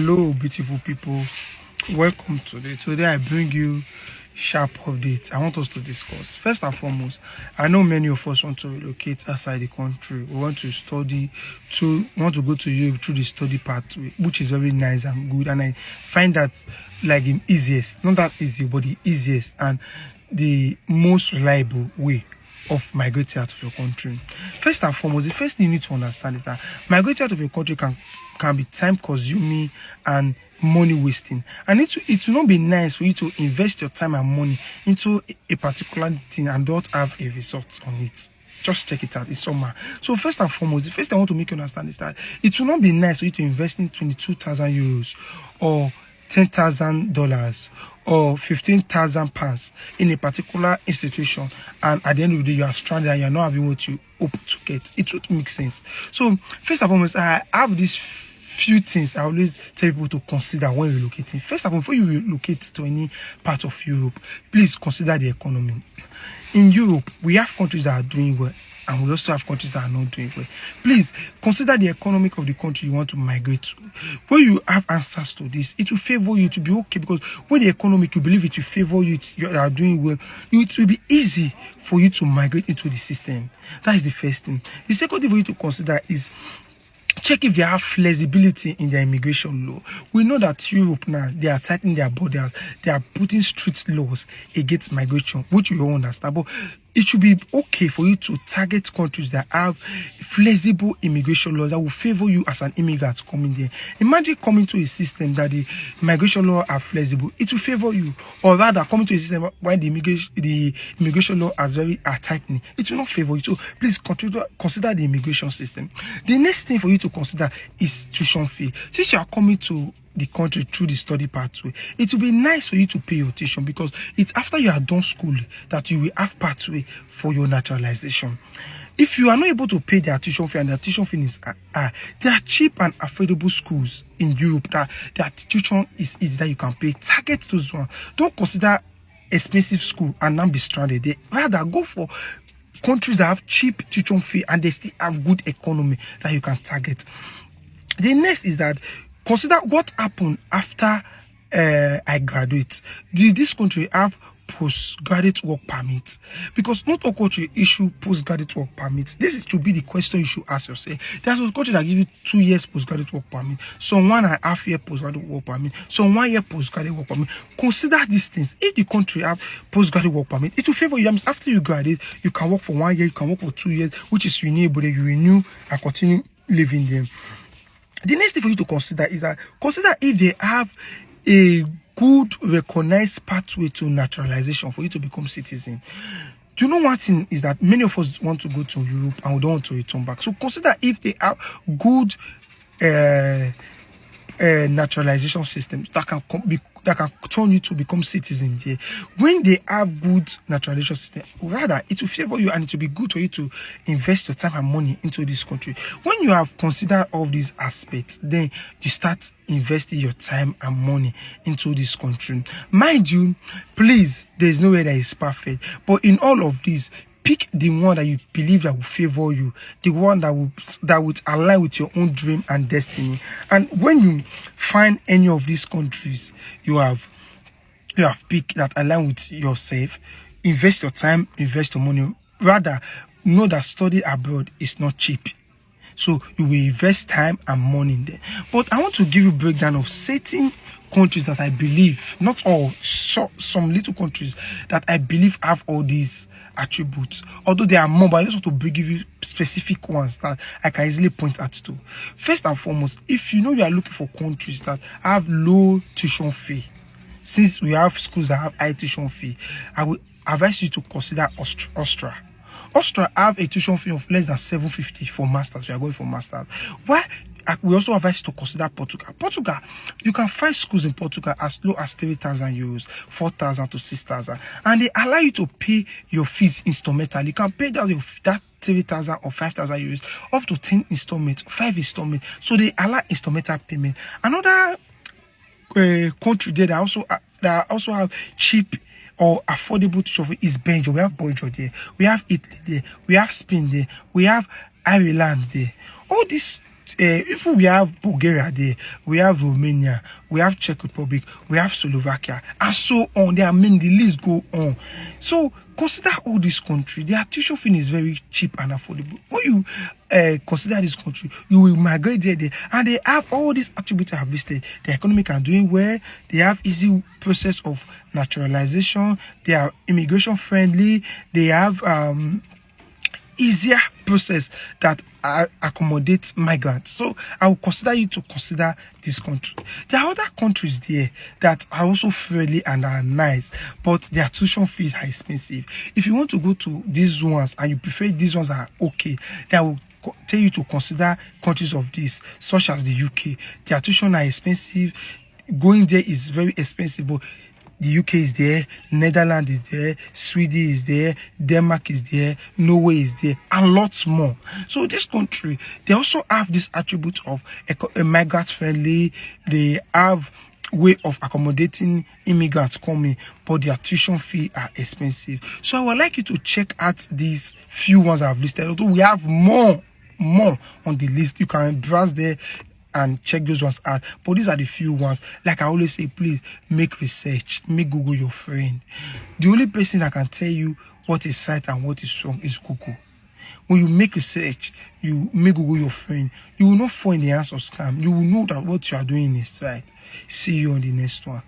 Hello beautiful people, welcome today I bring you sharp updates. I want us to discuss. First and foremost, I know many of us want to relocate outside the country. We want to study, go to Europe through the study pathway, which is very nice and good, and I find that like the easiest, not that easy, but the easiest and the most reliable way of migrating out of your country. First and foremost, the first thing you need to understand is that migrating out of your country can be time consuming and money wasting, and it will not be nice for you to invest your time and money into a particular thing and not have a result on it. Just check it out. It's summer. So first and foremost, the first thing I want to make you understand is that it will not be nice for you to invest in 22,000 euros or $10,000 or £15,000 in a particular institution, and at the end of the day you are stranded and you are not having what you hope to get. It would make sense. So first and foremost, I have these few things I always tell people to consider when relocating. First of all, before you relocate to any part of Europe, please consider the economy. In Europe, we have countries that are doing well, and we also have countries that are not doing well. Please consider the economic of the country you want to migrate to. When you have answers to this, it will favor you to be okay, because when the economic, you believe it will favor you, you are doing well, it will be easy for you to migrate into the system. That is the first thing. The second thing for you to consider is check if they have flexibility in their immigration law. We know that Europe now, they are tightening their borders. They are putting strict laws against migration, which we all understand. But it should be okay for you to target countries that have flexible immigration laws that will favor you as an immigrant coming there. Imagine coming to a system that the immigration laws are flexible. It will favor you. Or rather, coming to a system where the immigration law are tightening. It will not favor you. So please consider the immigration system. The next thing for you to consider is tuition fee. Since you are coming to the country through the study pathway, it will be nice for you to pay your tuition, because it's after you are done school that you will have pathway for your naturalization. If you are not able to pay their tuition fee and their tuition fee is there are cheap and affordable schools in Europe that their tuition is easy that you can pay. Target those ones. Don't consider expensive school and not be stranded there. Rather, go for countries that have cheap tuition fee and they still have good economy that you can target. The next is that consider what happened after I graduate. Did this country have postgraduate work permits? Because not all countries issue postgraduate work permits. This should be the question you should ask yourself. There's a country that give you 2 years postgraduate work permit, some 1.5 year postgraduate work permit, some 1 year postgraduate work permit. Consider these things. If the country have postgraduate work permit, it will favor you. After you graduate, you can work for 1 year, you can work for 2 years, which is renewable. You renew and continue living there. The next thing for you to consider is that consider if they have a good recognized pathway to naturalization for you to become citizen. Do you know one thing is that many of us want to go to Europe and we don't want to return back. So consider if they have good naturalization systems that can turn you to become citizens there. When they have good naturalization system, rather it will favor you and it will be good for you to invest your time and money into this country. When you have considered all these aspects, then you start investing your time and money into this country. Mind you, please, there is no way that is perfect, but in all of this, pick the one that you believe that will favor you, the one that would align with your own dream and destiny. And when you find any of these countries you have picked that align with yourself, invest your time, invest your money. Rather, know that study abroad is not cheap. So you will invest time and money in there. But I want to give you a breakdown of certain countries that I believe, not all, some little countries that I believe have all these attributes. Although there are more, but I just want to give you specific ones that I can easily point out to. First and foremost, if you know you are looking for countries that have low tuition fee, since we have schools that have high tuition fee, I will advise you to consider Austria. Austria have a tuition fee of less than $750 for masters. We are going for masters. Why? We also advise you to consider Portugal. Portugal, you can find schools in Portugal as low as 3,000 euros, 4,000 to 6,000, and they allow you to pay your fees instrumentally. You can pay that 3,000 or 5,000 euros up to 10 installments, 5 installments. So they allow instrumental payment. Another country there that also have cheap or affordable tuition fee is Belgium. We have Belgium there, we have Italy there, we have Spain there, we have Ireland there. All these If we have Bulgaria there, we have Romania, we have Czech Republic, we have Slovakia, and so on. There, I mean, the list go on. So consider all these countries. Their tuition fee is very cheap and affordable. When you consider this country, you will migrate there, and they have all these attributes I have listed. The economic are doing well. They have easy process of naturalization. They are immigration friendly. They have easier process that accommodates migrants. So I will consider you to consider this country. There are other countries there that are also friendly and are nice, but their tuition fees are expensive. If you want to go to these ones and you prefer these ones are okay, then I will tell you to consider countries of this, such as the UK. Their tuition are expensive. Going there is very expensive, but the UK is there, Netherlands is there, Sweden is there, Denmark is there, Norway is there, and lots more. So this country, they also have this attribute of migrant friendly. They have way of accommodating immigrants coming, but their tuition fee are expensive. So I would like you to check out these few ones I've listed. Although we have more on the list, you can browse there and check those ones out, but these are the few ones. Like I always say, please make research, make Google your friend. The only person that can tell you what is right and what is wrong is Google. When you make research, you make Google your friend, you will not fall in the hands of scam. You will know that what you are doing is right. See you on the next one.